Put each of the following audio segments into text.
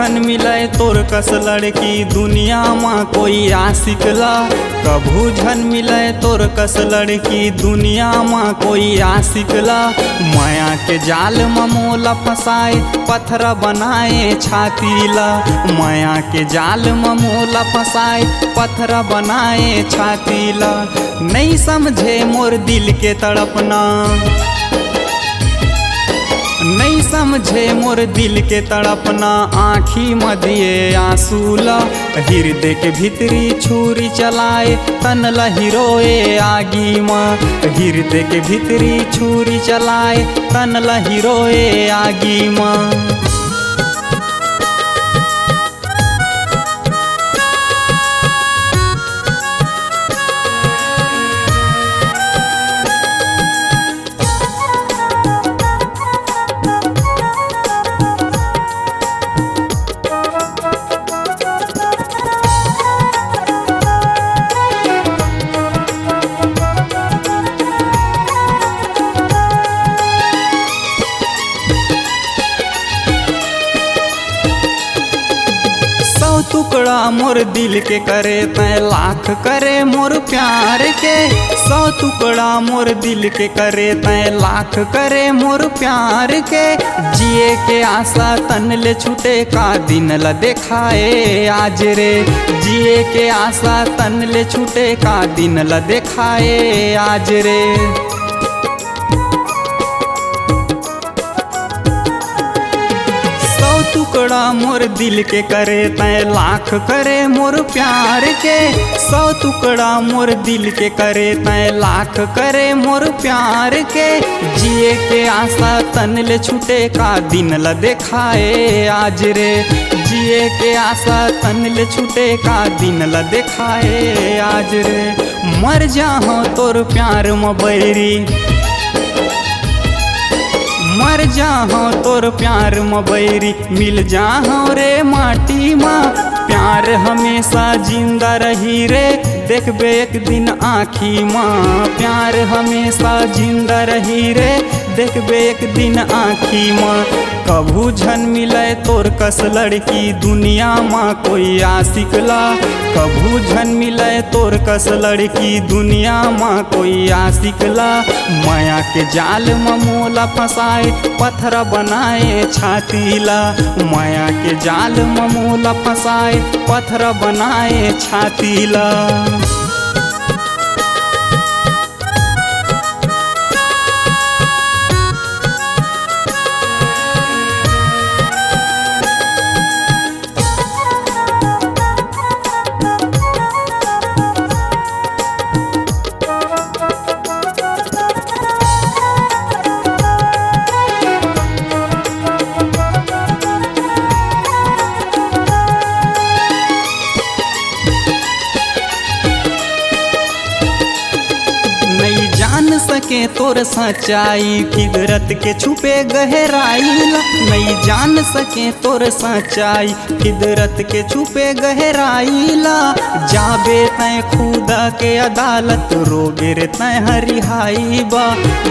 झन मिले तोर कस लड़की दुनिया में कोई आशिकला। कभू झन मिले तोर कस लड़की दुनिया में कोई आशिकला। माया के जाल में मोला फसाए पत्थर बनाए छातीला। माया के जाल में मोला फसाए पत्थर बनाए छातीला। नहीं समझे मोर दिल के तड़पना, नहीं समझे मोर दिल के तड़पना। आँखी मदिए आंसूला हृदय के भीतरी छुरी चलाए तन लहिरोए आगी माँ। हृदय के भीतरी छुरी चलाए तन लहिरोए आगी माँ। टुकड़ा मोर दिल के करे तै लाख करे मोर प्यार के। 100 टुकड़ा मोर दिल के करे तै लाख करे मोर प्यार के। जिए के आशा तन ले छूटे का दिन ल देखाए आज रे। जिए के आशा तन ले छूटे का दिन ल देखाए आज रे। टुकड़ा मोर दिल के करे तै लाख करे मोर प्यार के। 100 टुकड़ा मोर दिल के करे तै लाख करे मोर प्यार के। जिए के आशा तन ले छूटे का दिन ल देखाए आज रे। जिए के आशा तन ले छूटे का दिन ल देखाए आज रे। मर जाहो तोर प्यार में बैरी, मर जाहो तोर प्यार में बैरी। मिल जाहो रे माटी माँ प्यार हमेशा जिंदा रही रे। देखबे एक दिन आँखी माँ प्यार हमेशा जिंदा रही रे। देखबे एक दिन आँखी माँ। कभू झन मिले तोर कस लड़की दुनिया माँ कोई आशिकला। कभू झन मिले तोर कस लड़की दुनिया माँ कोई आशिकला। माया के जाल में मोला फसाए पत्थर बनाए छातीला। माया के जाल में मोला फसाए पत्थर बनाए छातीला। जान सके तोर सच्चाई फिदरत के छुपे गहराईला। नहीं जान सके तोर सच्चाई फिदरत के छुपे गहराईला। जाबे तै खुदा के अदालत रोबे रे तै हरिहाई बा।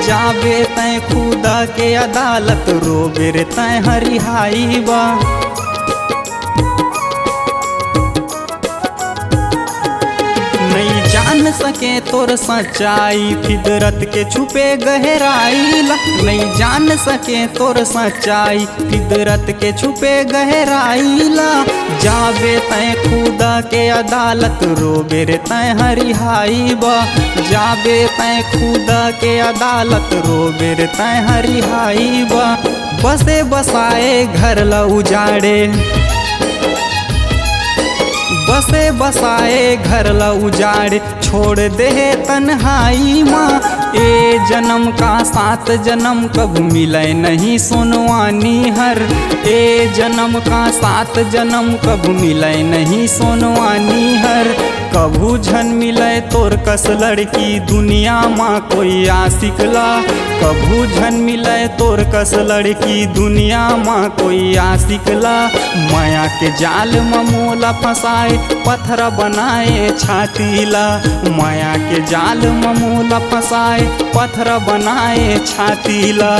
जाबे तै खुदा के अदालत रोबे रे तै हरिहाई बा। नहीं जान सके तोर सच्चाई फिदरत के छुपे गहराईला। नहीं जान सके तोर सच्चाई फिदरत के छुपे गहराईला। जाबे तै खुदा के अदालत रोबे रे तै हरिहाई बा। जाबे तै खुदा के अदालत रोबे रे तै हरिहाई बा। बसे बसाए घर ल उजाड़े, बसे बसाए घर ल उजाड़ छोड़ दे तन्हाई माँ। ए जन्म का 7 जन्म कब मिले नहीं सोनवानी हर। ए जन्म का 7 जन्म कब मिले नहीं सोनवानी हर। कभू झन मिले तोर कस लड़की दुनिया माँ कोई आशिकला। कभू झन मिले तोर कस लड़की दुनिया माँ कोई आशिकला। माया के जाल में मोला फसाए पत्थर बनाए छातीला। माया के जाल में मोला फसाए पत्थर बनाए छातीला।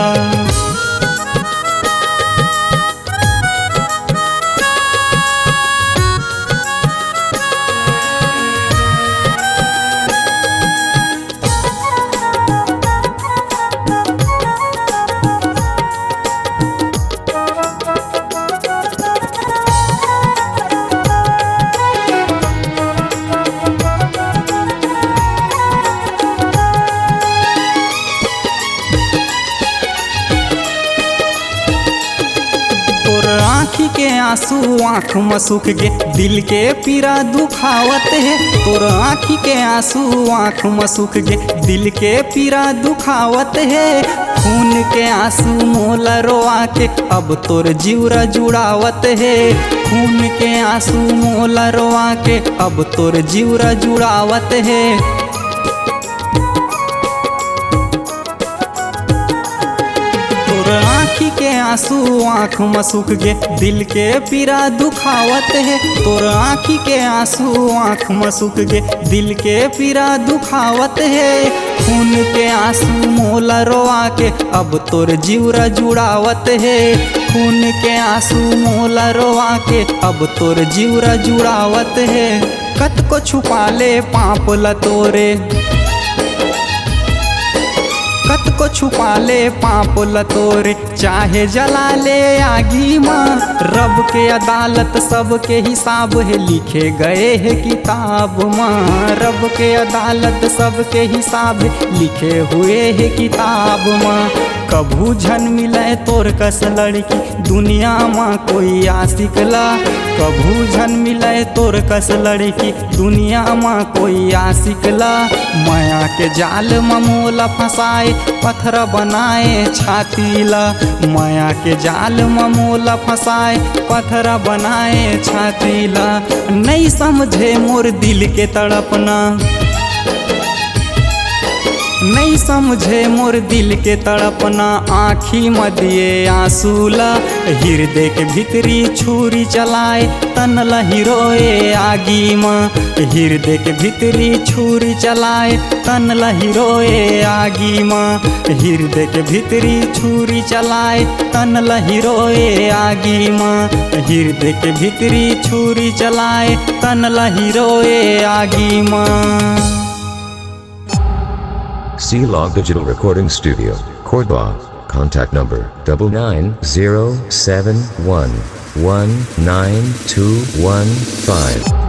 आंसू आँख में सूख गे, दिल के पीरा दुखावत है। तोर आँखी के आंसू आँख में सूख गे, दिल के पीरा दुखावत है। खून के आंसू मोला रोआ के अब तोर जीवरा जुड़ावत है। खून के आंसू मोला रोआ के अब तोर जीवरा जुड़ावत है। आँखी के आंसू आँख में सूख गे, दिल के पीरा दुखावत है। तोर आँखी के आंसू आँख में सूख गे, दिल के पीरा दुखावत है। खून के आंसू मोला रोआ के अब तोर जीवरा जुड़ावत है। खून के आंसू मोला रोआ के अब तोर जीवरा जुड़ावत है। कत को छुपा ले पाप ला तोरे, कत को छुपा ले पाप लतोरे, चाहे जला ले आगी माँ। रब के अदालत सबके हिसाब है, लिखे गए है किताब माँ। रब के अदालत सबके हिसाब है, लिखे हुए है किताब माँ। कभू झन मिले तोर कस लड़की दुनिया माँ कोई आशिक ला। कभू झन मिले तोर कस लड़की दुनिया माँ कोई आशिक ला। माया के जाल में मोला फंसाए पत्थर बनाए छाती ला। माया के जाल में मोला फंसाए पत्थर बनाए छाती ला। नहीं समझे मोर दिल के तड़पना, नहीं समझे मोर दिल के तड़पना। आँखी में दिए आंसू ला, हृदय के भीतरी छुरी चलाए तन ला हिरोए आगी माँ। हृदय के भीतरी छुरी चलाए तन ला हिरोए आगी माँ। हृदय के भीतरी छुरी चलाए तन ला हिरोए आगी माँ। हृदय के भीतरी छुरी चलाए तन ला हिरोए आगी माँ। C-Log Digital Recording Studio, Cordoba. Contact number 99071192115.